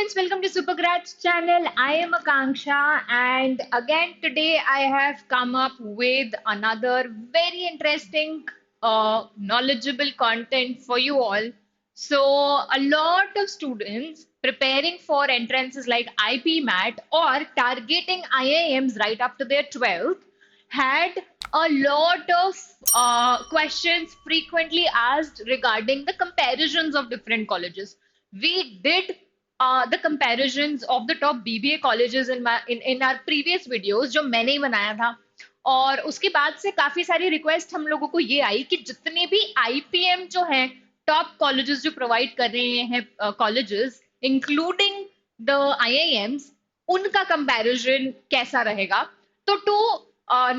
students, welcome to Supergrads channel. I am Akanksha, and again today I have come up with another very interesting, knowledgeable content for you all. So, a lot of students preparing for entrances like IP MAT or targeting IIMs right after their 12th had a lot of questions frequently asked regarding the comparisons of different colleges. We did the comparisons of the top BBA colleges in our previous videos जो मैंने ही बनाया था और उसके बाद से काफी सारी रिक्वेस्ट हम लोगों को ये आई कि जितने भी आईपीएम जो हैं टॉप कॉलेजेस जो प्रोवाइड कर रहे हैं कॉलेजेस इंक्लूडिंग द आईआईएम्स उनका कंपैरिजन कैसा रहेगा तो to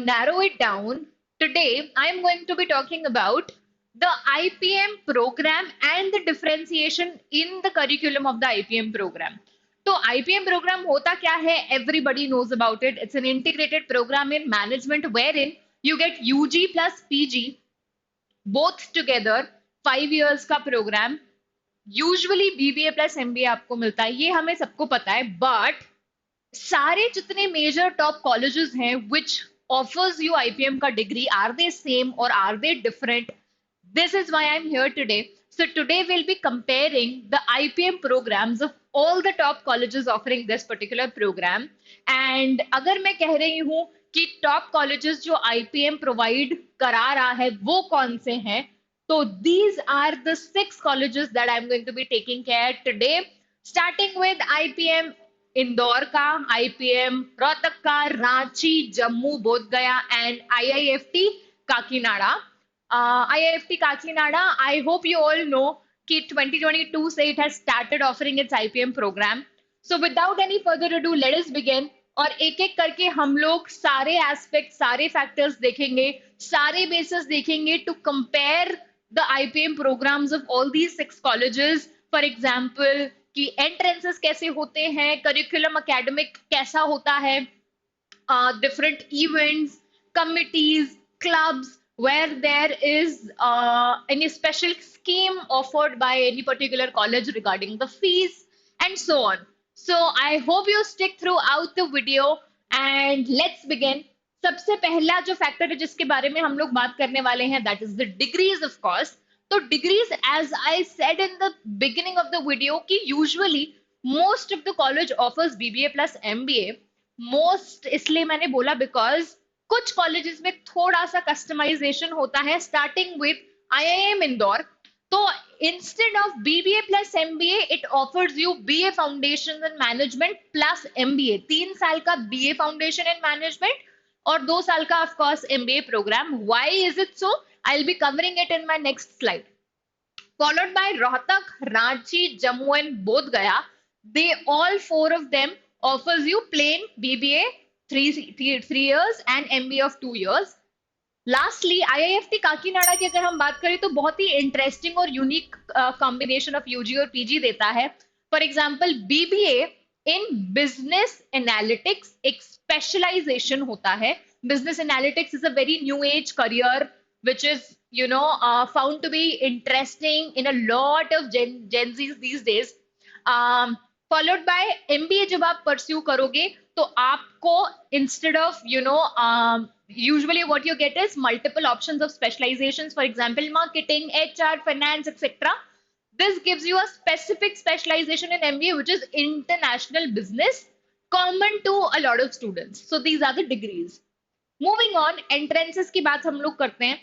narrow it down today I am going to be talking about the IPM program and the differentiation in the curriculum of the IPM program. तो IPM program होता क्या है? Everybody knows about it. It's an integrated program in management wherein you get UG plus PG both together 5 years का program. Usually BBA plus MBA आपको मिलता है ये हमें सबको पता है but सारे जितने मेजर टॉप कॉलेजेस हैं which offers you IPM का degree are they same or are they different? This is why I'm here today. So today we'll be comparing the IPM programs of all the top colleges offering this particular program. And अगर मैं कह रही हूँ कि top colleges जो IPM provide करा रहा है वो कौन से हैं तो these are the 6 colleges that I'm going to be taking care today, starting with IPM Indore का, IPM रोहतक का, रांची, जम्मू, बोध गया and IIFT Kakinada. IIFT Kakinada, I hope you all know कि 2022 से it has started offering its IPM program. So without any further ado, let us begin. और एक एक करके हम लोग सारे एस्पेक्ट सारे फैक्टर्स देखेंगे सारे बेसिस देखेंगे to compare the IPM programs of all these 6 colleges. For example कि एंट्रेंसेस कैसे होते हैं, करिकुलम एकेडमिक कैसा होता है, different events, committees, clubs, where there is any special scheme offered by any particular college regarding the fees, and so on. So I hope you stick throughout the video and let's begin. सबसे पहला जो factor है जिसके बारे में हम लोग बात करने वाले हैं that is the degrees of course. तो degrees as I said in the beginning of the video कि usually most of the college offers BBA plus MBA. Most इसलिए मैंने बोला बिकॉज कुछ कॉलेजेस में थोड़ा सा कस्टमाइजेशन होता है स्टार्टिंग विद आईआईएम इंदौर. तो instead of BBA plus MBA it offers you BA foundation in management plus MBA. 3 साल का बीए फाउंडेशन इन मैनेजमेंट और 2 साल का of course MBA program. Why is it so? I will be covering it in my next slide. Followed by Rohtak, Ranchi, Jammu and Bodh Gaya. They all 4 of them offers you plain BBA 3 years and MBA of 2 years. Lastly, IIFT Kakinada की अगर हम बात करें तो बहुत ही interesting और unique combination of UG और PG देता है. For example BBA in business analytics एक स्पेशलाइजेशन होता है. Business analytics is a very new age career which is found to be interesting in a lot of Gen Z's these days. Followed by MBA जब आप pursue करोगे तो आपको instead of usually what you get is multiple options of specializations, for example marketing, HR, finance, etc. This gives you a specific specialization in MBA which is international business, common to a lot of students. So these are the degrees. Moving on, entrances की बात हम लोग करते हैं.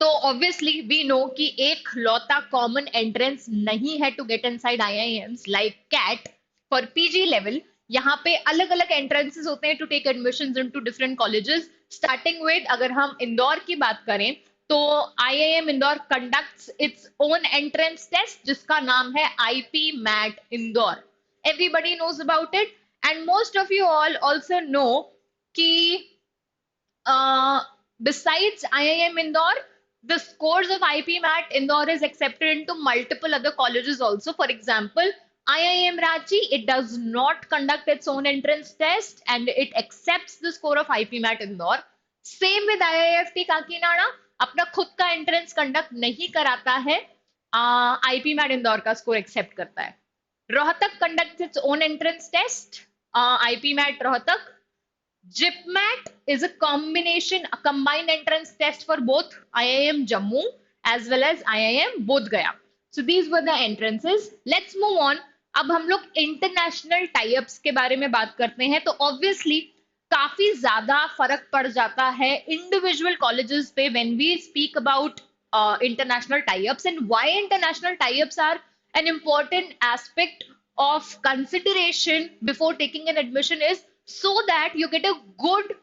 तो obviously we know कि एक लौता common entrance नहीं है to get inside IIMs like CAT for PG level. यहाँ पे अलग अलग एंट्रेंसेस होते हैं to take admissions into different colleges. Starting with अगर हम इंदौर की बात करें तो IIM Indore conducts its own entrance test जिसका नाम है IP MAT Indore. Everybody knows about it and most of you all also know कि besides IIM Indore, the scores of IP MAT Indore is accepted into multiple other colleges also. For example, IIM Ranchi, it does not conduct its own entrance test and it accepts the score of IP MAT Indore. Same with IIFT Kakinada, अपना खुद का entrance conduct नहीं कराता है, IP MAT Indore का score accept करता है. Rohtak conducts its own entrance test, IPMAT Rohtak. JIPMAT is a combined entrance test for both IIM Jammu as well as IIM Bodh Gaya. So these were the entrances. Let's move on. अब हम लोग international types के बारे में बात करते हैं, तो ऑब्वियसली काफी ज्यादा फर्क पड़ जाता है इंडिविजुअल कॉलेजेस पे when we speak about international tie-ups, and why international tie-ups are an important aspect of consideration before taking an admission is so that you get a good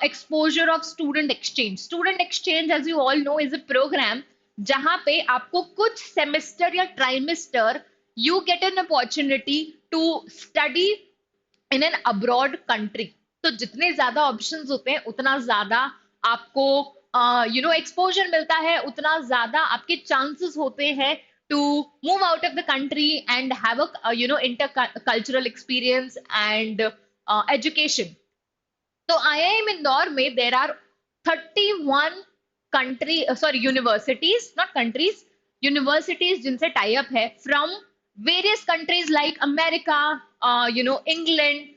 exposure of student exchange. Student exchange, as you all know, is a program जहां पे आपको कुछ semester या trimester you get an opportunity to study in an abroad country. तो जितने ज्यादा options होते हैं उतना ज्यादा आपको एक्सपोजर मिलता है, उतना ज्यादा आपके चांसेस होते हैं to move out of the country and have a intercultural experience and education. तो IIM इंदौर में there are 31 universities, not countries, universities जिनसे टाई अप है from various countries like America, England,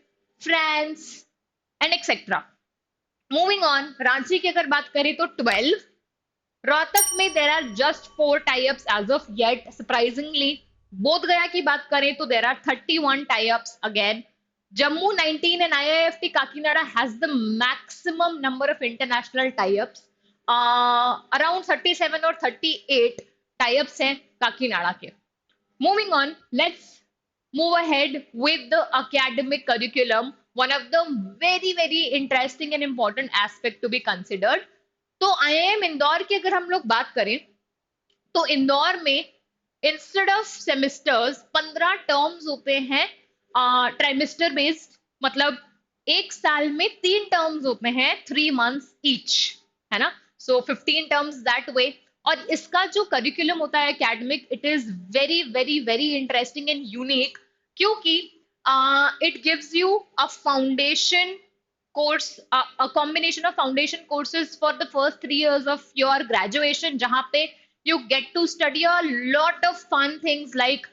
France and etcetera. Moving on, Ranchi की अगर बात करें तो 12. रोहतक में there are just 4 tie ups as of yet, surprisingly. Bodh Gaya की बात करें तो there are 31 tie-ups again. Jammu 19 and IIFT Kakinada has the maximum number of international tie-ups. Around 37 or 38 tie-ups हैं काकीनाडा के. Moving on, let's move ahead with the academic curriculum. One of the very interesting and important aspect to be considered. तो IIM Indore की अगर हम लोग बात करें तो इंदौर में इंस्टेड ऑफ सेमेस्टर्स 15 टर्म्स होते हैं ट्राइमेस्टर बेस्ड, मतलब एक साल में 3 टर्म्स होते हैं 3 months ईच, है ना. So 15 terms that way. और इसका जो करिकुलम होता है academic, it is very interesting and unique, क्योंकि it gives you a foundation course, a combination of foundation courses for the first 3 years of your graduation, jahan pe you get to study a lot of fun things like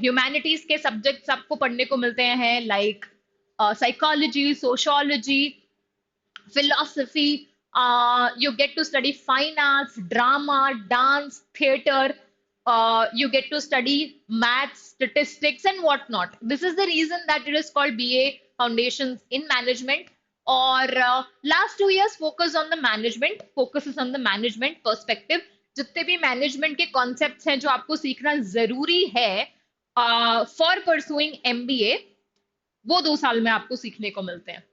humanities के subjects आपको पढ़ने को मिलते हैं, like psychology, sociology, philosophy. You get to study fine arts, drama, dance, theater. You get to study maths, statistics, and whatnot. This is the reason that it is called BA Foundations in Management. और last 2 years focus on the management, focuses on the management perspective. जितने भी management के concepts हैं जो आपको सीखना जरूरी है फॉर परसुइंग MBA, वो 2 साल में आपको सीखने को मिलते हैं.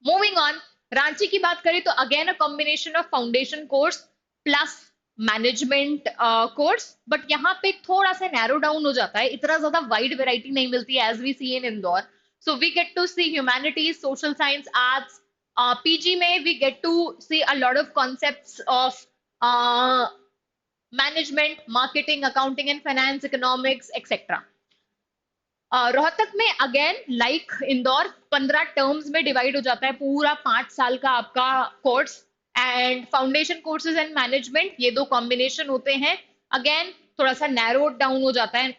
मूविंग ऑन, रांची की बात करें तो again a combination of foundation course plus management course, but यहाँ पे थोड़ा सा नैरो डाउन हो जाता है, इतना ज्यादा वाइड वेराइटी नहीं मिलती है as we see in Indore. So we get to see humanities, social science, arts. PG में we get to see a lot of concepts of management, marketing, accounting and finance, economics, etcetera. Rohtak में again like Indore 15 terms में divide हो जाता है, पूरा 5 साल का आपका course. And foundation courses and management, ये 2 कॉम्बिनेशन होते हैं. अगेन थोड़ा सा नैरो डाउन हो जाता है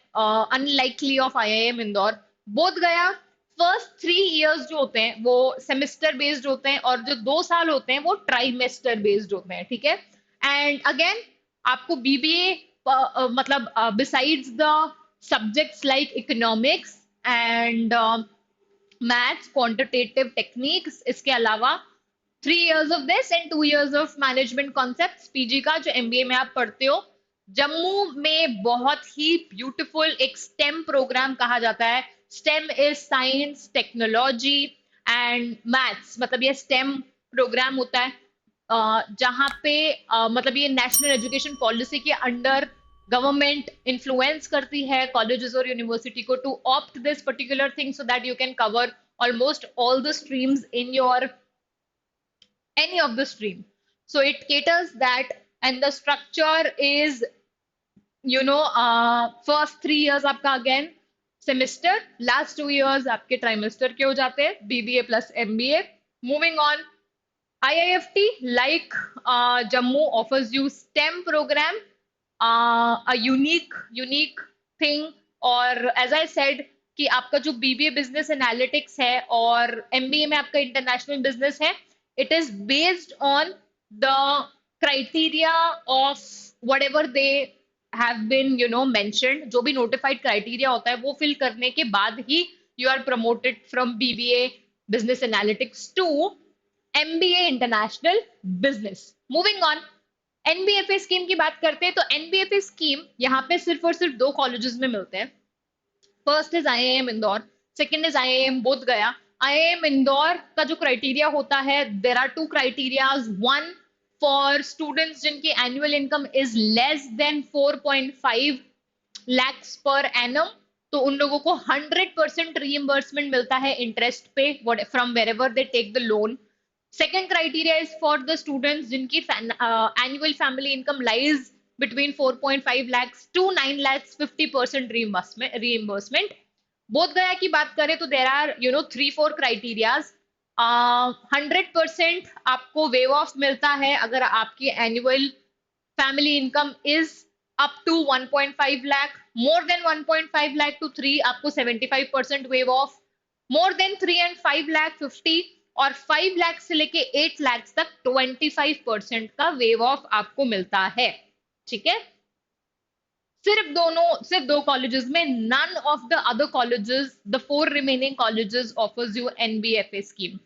अनलाइकली ऑफ IIM इंदौर. बोध गया फर्स्ट 3 years जो होते हैं वो सेमेस्टर बेस्ड होते हैं, और जो 2 साल होते हैं वो ट्राइमेस्टर बेस्ड होते हैं, ठीक है. एंड अगेन आपको BBA मतलब besides the subjects like economics and maths, quantitative techniques, इसके अलावा 3 years of this and 2 years of management concepts PG का जो MBA में आप पढ़ते हो. जम्मू में बहुत ही ब्यूटीफुल एक STEM प्रोग्राम कहा जाता है. STEM is science, technology and maths, मतलब ये STEM प्रोग्राम होता है जहाँ पे मतलब ये नेशनल एजुकेशन पॉलिसी के अंडर गवर्नमेंट इन्फ्लुएंस करती है कॉलेजेस और यूनिवर्सिटी को to opt this particular thing so that you can cover almost all the streams in your any of the stream. So it caters that, and the structure is first 3 years आपका again semester, last 2 years आपके trimester के हो जाते हैं BBA plus MBA. Moving on, IIFT like Jammu offers you STEM program, a unique thing और as I said कि आपका जो बीबीए बिजनेस एनालिटिक्स है और एमबीए में आपका इंटरनेशनल बिजनेस है, it is based on the criteria of whatever they have been mentioned. जो भी नोटिफाइड क्राइटेरिया होता है वो फिल करने के बाद ही you are promoted from BBA business analytics to MBA international business. Moving on, NBFA scheme की बात करते हैं तो एनबीएफए स्कीम यहाँ पे सिर्फ और सिर्फ दो कॉलेजेस में मिलते हैं. First is IIM Indore, second is IIM Bodh Gaya. IIM Indore का जो क्राइटेरिया होता है, there are two criterias. One, for students जिनकी annual income is less than 4.5 lakhs per annum, तो उन लोगों को 100% रीइंबर्समेंट मिलता है इंटरेस्ट पे from wherever they take the loan. Second criteria is for the students जिनकी annual family income lies between 4.5 lakhs to 9 lakhs 50% reimbursement. बोध गया की बात करें तो there are 3-4 criterias. 100% आपको वेव ऑफ मिलता है अगर आपकी annual family income is up to 1.5 lakh. More than 1.5 lakh to 3 आपको 75% wave off. More than 3 and 5 lakh 50, और 5 लाख से लेके 8 लाख तक 25% का वेव ऑफ आपको मिलता है. ठीक है, सिर्फ दो कॉलेजेस में. None of the other colleges, the 4 remaining colleges offers you NBFA scheme.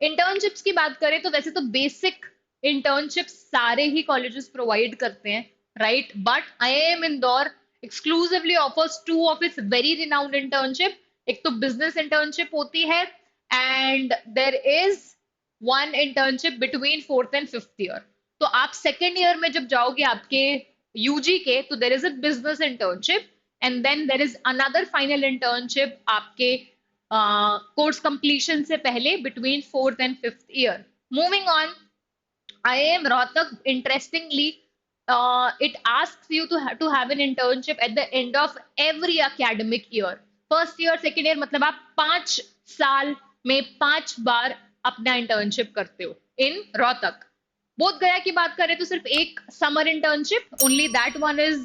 Internships की बात करें तो वैसे तो बेसिक इंटर्नशिप सारे ही कॉलेजेस प्रोवाइड करते हैं, right, but IIM Indore exclusively offers 2 of its very renowned internship. एक तो बिजनेस इंटर्नशिप होती है and there is one internship between 4th and 5th year. तो आप सेकेंड ईयर में जब जाओगे आपके यूजी के, तो there is a business internship and then there is another final internship आपके कोर्स कंप्लीशन से पहले between 4th and 5th year. Moving on, IIM Rohtak, interestingly, it asks you to have an internship at the end of every academic year. First year second year मतलब आप 5 साल में 5 बार अपना internship करते हो इन रोहतक. बोध गया की बात करें तो सिर्फ एक summer internship, only that one is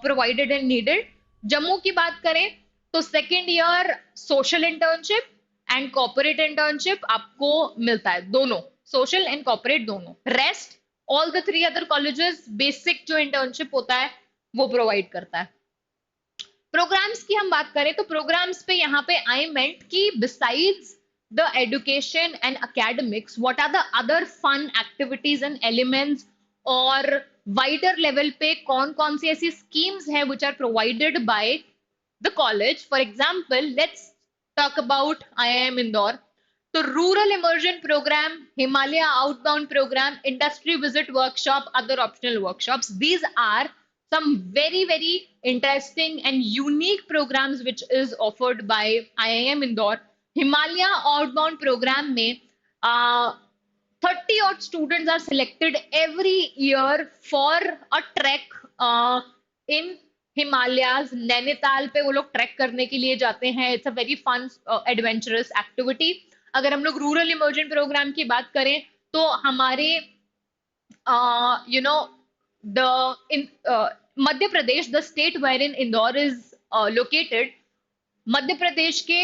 provided and needed. Jammu की बात करें तो second year social internship and corporate internship आपको मिलता है, दोनों सोशल एंड कॉर्पोरेट दोनों. Rest all the 3 other colleges basic जो इंटर्नशिप होता है वो प्रोवाइड करता है. प्रोग्राम्स की हम बात करें तो प्रोग्राम्स पे यहाँ पे आई मेंट कि besides the education and academics, what are the other fun activities and elements, और वाइडर लेवल पे कौन कौन सी ऐसी स्कीम्स हैं which are provided by the college. For example, let's talk about IIM Indore. तो rural immersion program, Himalaya outbound program, industry visit workshop, other optional workshops, these are some very interesting and unique programs which is offered by IIM Indore. Himalaya outbound program में 30 odd students are selected every year for a trek in Himalayas. Nainital पे वो लोग track करने के लिए जाते हैं. It's a very fun adventurous activity. अगर हम लोग रूरल इमर्जन प्रोग्राम की बात करें तो हमारे Madhya Pradesh, the state where in Indore is located, Madhya Pradesh के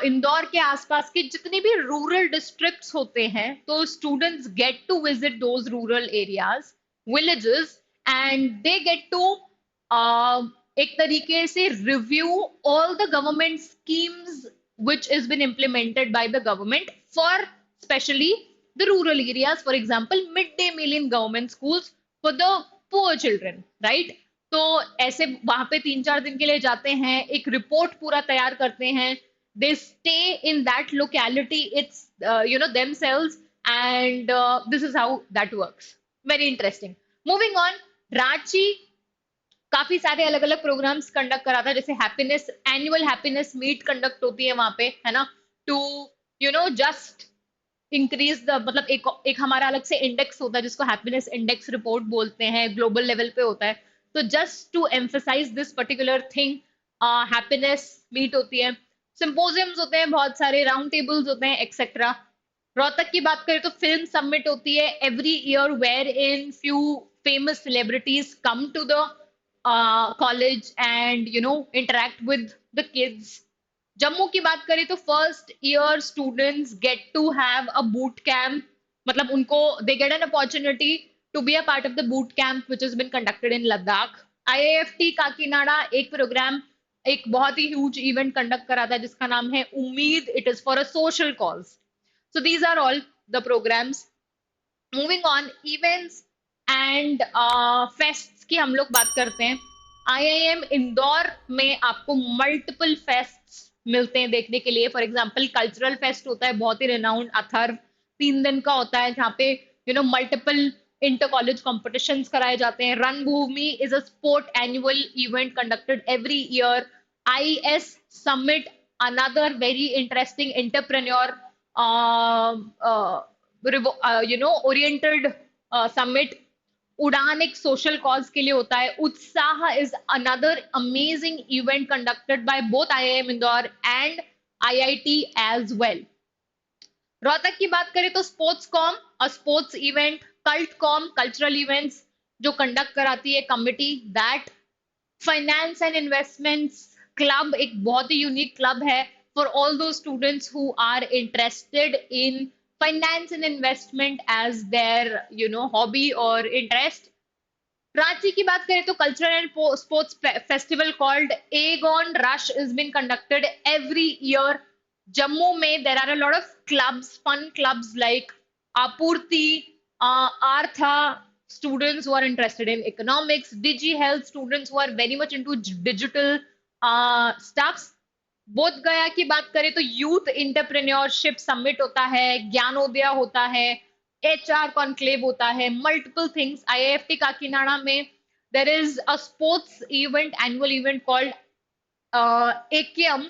इंदौर के आसपास के जितने भी रूरल डिस्ट्रिक्ट्स होते हैं, तो students get to visit those rural areas, villages, and they get to एक तरीके से review all the government schemes which has been implemented by the government for especially the rural areas. For example, midday meal in government schools for the poor children, right? तो ऐसे वहां पे 3-4 दिन के लिए जाते हैं, एक रिपोर्ट पूरा तैयार करते हैं. They stay in that locality, it's themselves, and this is how that works. Very interesting. Moving on, Ranchi काफी सारे अलग अलग प्रोग्राम्स कंडक्ट कराता है, जैसे happiness, annual happiness meet conduct होती है वहां पे, है ना, टू जस्ट इंक्रीज द, मतलब एक हमारा अलग से इंडेक्स होता है जिसको हैप्पीनेस इंडेक्स रिपोर्ट बोलते हैं, ग्लोबल लेवल पे होता है. तो just to emphasize this particular thing, happiness meet होती है, सिंपोजियम्स होते हैं, बहुत सारे राउंड टेबल्स होते हैं, एक्सेट्रा. रोहतक की बात करें तो फिल्म सबमिट होती है every year, wherein few famous celebrities come to the college and interact with the kids. Jammu की बात करें तो first year students get to have a boot camp, मतलब उनको they get an opportunity to be a part of the boot camp which is being conducted in Ladakh. IIFT Kakinada एक program, एक बहुत ही huge event conduct करा था जिसका नाम है Ummeed. It is for a social cause. So these are all the programs. Moving on, events and fests की हम लोग बात करते हैं. आईआईएम इंदौर में आपको मल्टीपल फेस्ट्स मिलते हैं देखने के लिए. फॉर एग्जांपल कल्चरल फेस्ट होता है, बहुत ही रिनाउंड, अथर्व 3 दिन का होता है जहाँ पे मल्टीपल इंटर कॉलेज कॉम्पिटिशन्स कराए जाते हैं. Ranbhoomi is a sport annual event conducted every year. IS summit, another very interesting entrepreneur oriented summit. Udaan एक सोशल कॉज के लिए होता है. Utsaah is another amazing event conducted by both IIM Indore and IIT as well. Rohtak की बात करें तो sports com, a sports event. Cult com, cultural events जो कंडक्ट कराती है committee that. Finance and investments club एक बहुत ही यूनिक क्लब है for all those students who are interested in finance and investment as their hobby और interest. Ranchi की बात करें तो cultural and sports festival called एगॉन रश is been conducted every year. Jammu में there are a lot of clubs, fun clubs like Apurti, Artha, students who are interested in economics, digi health students who are very much into digital stuffs. बोध गया की बात करें तो youth entrepreneurship summit होता है, ज्ञानोदय होता है, एचआर कॉन्क्लेव होता है, मल्टीपल थिंग्स. आईआईएफटी काकीनाडा में there is a sports event, annual event called AKM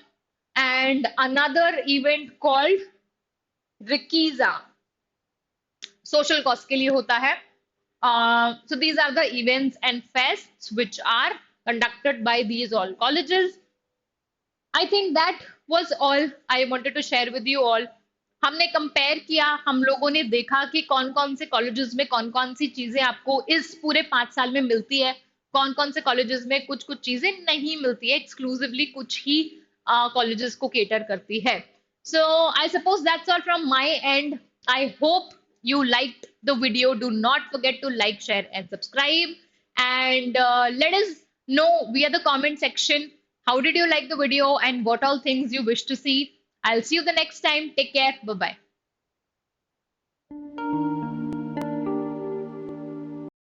and another event called रिकीजा, सोशल कॉज के लिए होता है. So these are the events and fests which are conducted by these all colleges. I think that was all I wanted to share with you all. हमने compare किया, हम लोगों ने देखा कि कौन कौन से कॉलेजेस में कौन कौन सी चीजें आपको इस पूरे 5 साल में मिलती है, कौन कौन से कॉलेजेस में कुछ कुछ चीजें नहीं मिलती है, एक्सक्लूसिवली कुछ ही कॉलेजेस को केटर करती है. So I suppose that's all from my end. I hope you liked the video. Do not forget to like, share, and subscribe. And let us know via the comment section how did you like the video and what all things you wish to see. I'll see you the next time. Take care. Bye bye.